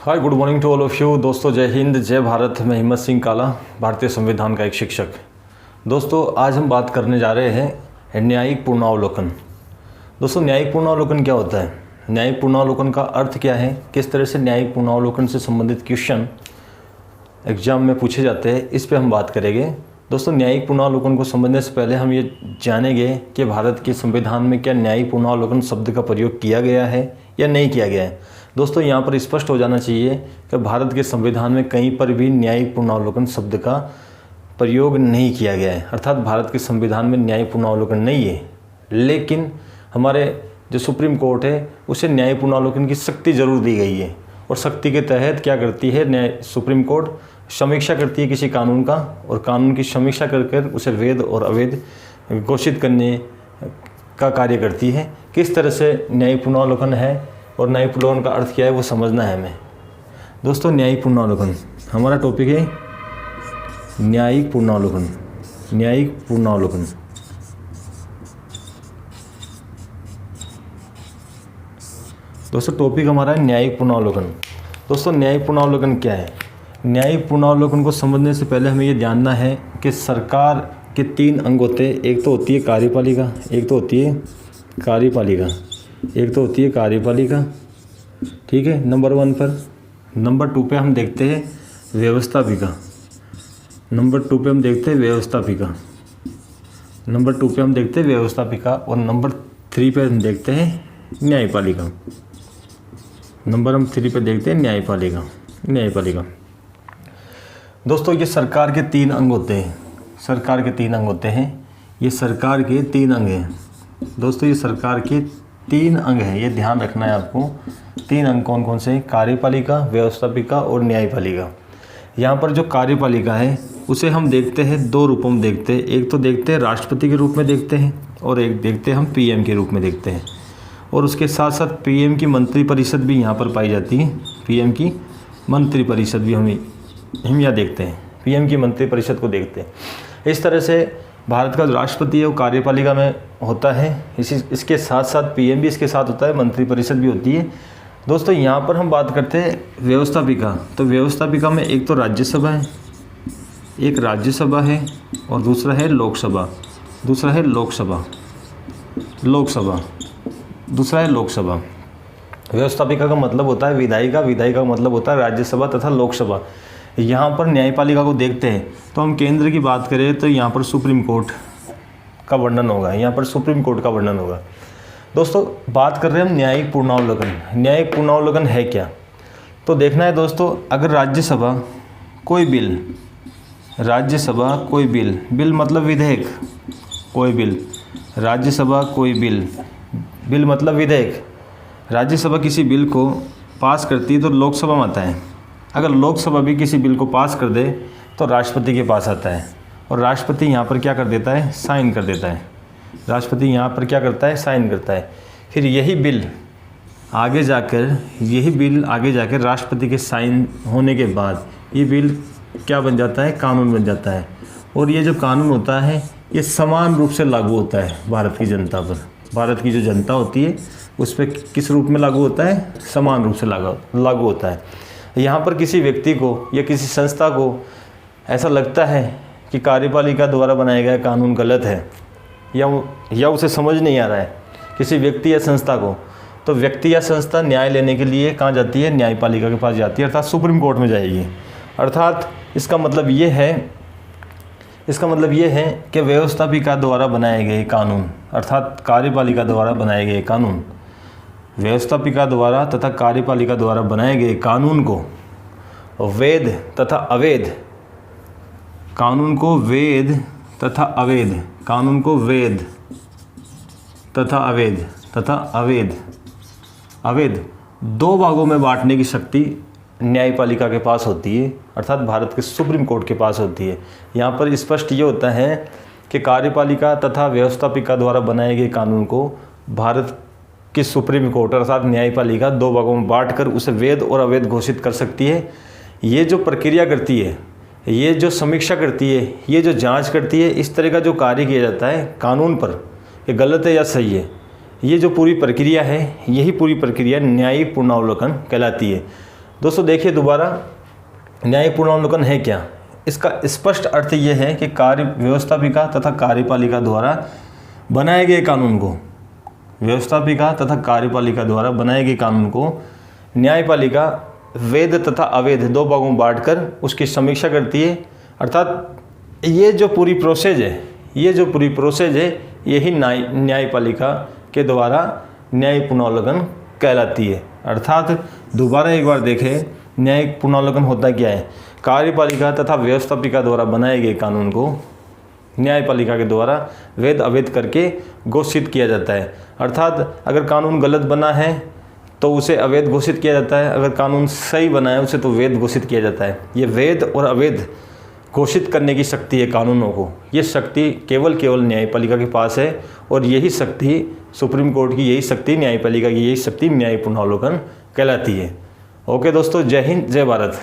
Hi, good morning to all of you. दोस्तों जय हिंद, जय भारत। मैं हिम्मत सिंह काला, भारतीय संविधान का एक शिक्षक। दोस्तों आज हम बात करने जा रहे हैं न्यायिक पूर्णावलोकन। दोस्तों न्यायिक पूर्णावलोकन क्या होता है, न्यायिक पूर्णावलोकन का अर्थ क्या है, किस तरह से न्यायिक पूर्णावलोकन से संबंधित क्वेश्चन एग्जाम में पूछे जाते हैं, इस पर हम बात करेंगे। दोस्तों न्यायिक पूर्णावलोकन को समझने से पहले हम ये जानेंगे कि भारत के संविधान में क्या न्यायिक पूर्णावलोकन शब्द का प्रयोग किया गया है या नहीं किया गया है। दोस्तों यहाँ पर स्पष्ट हो जाना चाहिए कि भारत के संविधान में कहीं पर भी न्यायिक पूर्णावलोकन शब्द का प्रयोग नहीं किया गया है, अर्थात भारत के संविधान में न्यायिक पूर्णावलोकन नहीं है। लेकिन हमारे जो सुप्रीम कोर्ट है उसे न्यायिक पूर्णावलोकन की शक्ति जरूर दी गई है, और शक्ति के तहत क्या करती है सुप्रीम कोर्ट, समीक्षा करती है किसी कानून का, और कानून की समीक्षा कर उसे वैध और अवैध घोषित करने का कार्य करती है। किस तरह से न्यायिक पूर्णावलोकन है और न्यायिक पूर्णावलोकन का अर्थ क्या है वो समझना है हमें। दोस्तों न्यायिक पूर्णावलोकन हमारा टॉपिक है, न्यायिक पूर्णावलोकन। न्यायिक पूर्णावलोकन दोस्तों टॉपिक हमारा है न्यायिक पूर्णावलोकन। दोस्तों न्यायिक पूर्णावलोकन क्या है, न्यायिक पूर्णावलोकन को समझने से पहले हमें ये जानना है कि सरकार के 3 अंग होते हैं। एक तो होती है कार्यपालिका, एक तो होती है कार्यपालिका, एक तो होती है कार्यपालिका, ठीक है, नंबर 1 पर। नंबर 2 पे हम देखते हैं व्यवस्थापिका, नंबर 2 पे हम देखते हैं व्यवस्थापिका, नंबर 2 पे हम देखते हैं व्यवस्थापिका, और नंबर 3 पे हम देखते हैं न्यायपालिका। नंबर हम 3 पे देखते हैं न्यायपालिका। न्यायपालिका दोस्तों ये सरकार के 3 अंग होते हैं, सरकार के 3 अंग होते हैं। ये सरकार के 3 अंग हैं दोस्तों, ये सरकार के 3 अंग हैं, ये ध्यान रखना है आपको। 3 अंग कौन कौन से हैं, कार्यपालिका, व्यवस्थापिका और न्यायपालिका। यहाँ पर जो कार्यपालिका है उसे हम देखते हैं 2 रूपों में देखते हैं। एक तो देखते हैं राष्ट्रपति के रूप में देखते हैं, और एक देखते हैं हम पीएम के रूप में देखते हैं। और उसके साथ साथ पीएम की मंत्रिपरिषद भी यहाँ पर पाई जाती है। पीएम की मंत्रिपरिषद भी हम यहाँ देखते हैं, पीएम की मंत्रिपरिषद को देखते हैं। इस तरह से भारत का जो राष्ट्रपति है वो कार्यपालिका में होता है, इसके साथ साथ पीएम भी इसके साथ होता है, मंत्रिपरिषद भी होती है। दोस्तों यहाँ पर हम बात करते हैं व्यवस्थापिका। तो व्यवस्थापिका में एक तो राज्यसभा है, एक राज्यसभा है, और दूसरा है लोकसभा, दूसरा है लोकसभा, लोकसभा, दूसरा है लोकसभा। व्यवस्थापिका का मतलब होता है विधायिका, विधायिका का मतलब होता है राज्यसभा तथा लोकसभा। यहाँ पर न्यायपालिका को देखते हैं तो हम केंद्र की बात करें तो यहाँ पर सुप्रीम कोर्ट का वर्णन होगा, यहाँ पर सुप्रीम कोर्ट का वर्णन होगा। दोस्तों बात कर रहे हैं हम न्यायिक पूर्णावलोकन। न्यायिक पूर्णावलोकन है क्या, तो देखना है दोस्तों, अगर राज्यसभा कोई बिल, राज्यसभा कोई बिल, बिल मतलब विधेयक, कोई बिल, राज्यसभा कोई बिल, बिल मतलब विधेयक, राज्यसभा किसी बिल को पास करती है तो लोकसभा में आता है। अगर लोकसभा भी किसी बिल को पास कर दे तो राष्ट्रपति के पास आता है, और राष्ट्रपति यहाँ पर क्या कर देता है, साइन कर देता है। राष्ट्रपति यहाँ पर क्या करता है, साइन करता है। फिर यही बिल आगे जाकर राष्ट्रपति के साइन होने के बाद ये बिल क्या बन जाता है, कानून बन जाता है। और ये जो कानून होता है ये समान रूप से लागू होता है भारत की जनता पर। भारत की जो जनता होती है उस पर किस रूप में लागू होता है, समान रूप से लागू होता है। यहाँ पर किसी व्यक्ति को या किसी संस्था को ऐसा लगता है कि कार्यपालिका द्वारा बनाया गया कानून गलत है, या उसे समझ नहीं आ रहा है किसी व्यक्ति या संस्था को, तो व्यक्ति या संस्था न्याय लेने के लिए कहाँ जाती है, न्यायपालिका के पास जाती है, अर्थात सुप्रीम कोर्ट में जाएगी। अर्थात इसका मतलब ये है कि व्यवस्थापिका द्वारा बनाए गए कानून, अर्थात कार्यपालिका द्वारा बनाए गए कानून, व्यवस्थापिका द्वारा तथा कार्यपालिका द्वारा बनाए गए कानून को वैध तथा अवैध, कानून को वैध तथा अवैध, कानून को वैध तथा अवैध तथा अवैध 2 भागों में बांटने की शक्ति न्यायपालिका के पास होती है, अर्थात भारत के सुप्रीम कोर्ट के पास होती है। यहाँ पर स्पष्ट ये होता है कि कार्यपालिका तथा व्यवस्थापिका द्वारा बनाए गए कानून को भारत कि सुप्रीम कोर्ट अर्थात न्यायपालिका 2 भागों में बांटकर उसे वैध और अवैध घोषित कर सकती है। ये जो प्रक्रिया करती है, ये जो समीक्षा करती है, ये जो जांच करती है, इस तरह का जो कार्य किया जाता है कानून पर, ये गलत है या सही है, ये जो पूरी प्रक्रिया है, यही पूरी प्रक्रिया न्यायिक पूर्णावलोकन कहलाती है। दोस्तों देखिए दोबारा, न्यायिक पुनरावलोकन है क्या। इसका स्पष्ट अर्थ ये है कि कार्य व्यवस्थापिका तथा कार्यपालिका द्वारा बनाए गए कानून को, व्यवस्थापिका तथा कार्यपालिका द्वारा बनाए गए कानून को न्यायपालिका वैध तथा अवैध दो भागों में बांटकर उसकी समीक्षा करती है। अर्थात ये जो पूरी प्रोसेस है, यही न्यायपालिका के द्वारा न्यायिक पुनरावलोकन कहलाती है। अर्थात दोबारा एक बार देखें, न्यायिक पुनरावलोकन होता क्या है। कार्यपालिका तथा व्यवस्थापिका द्वारा बनाए गए कानून को न्यायपालिका के द्वारा वैध अवैध करके घोषित किया जाता है। अर्थात अगर कानून गलत बना है तो उसे अवैध घोषित किया जाता है, अगर कानून सही बना है उसे तो वैध घोषित किया जाता है। ये वैध और अवैध घोषित करने की शक्ति है कानूनों को, ये शक्ति केवल न्यायपालिका के पास है। और यही शक्ति सुप्रीम कोर्ट की, यही शक्ति न्यायपालिका की, यही शक्ति न्यायिक पुनरावलोकन कहलाती है। ओके दोस्तों, जय हिंद, जय भारत।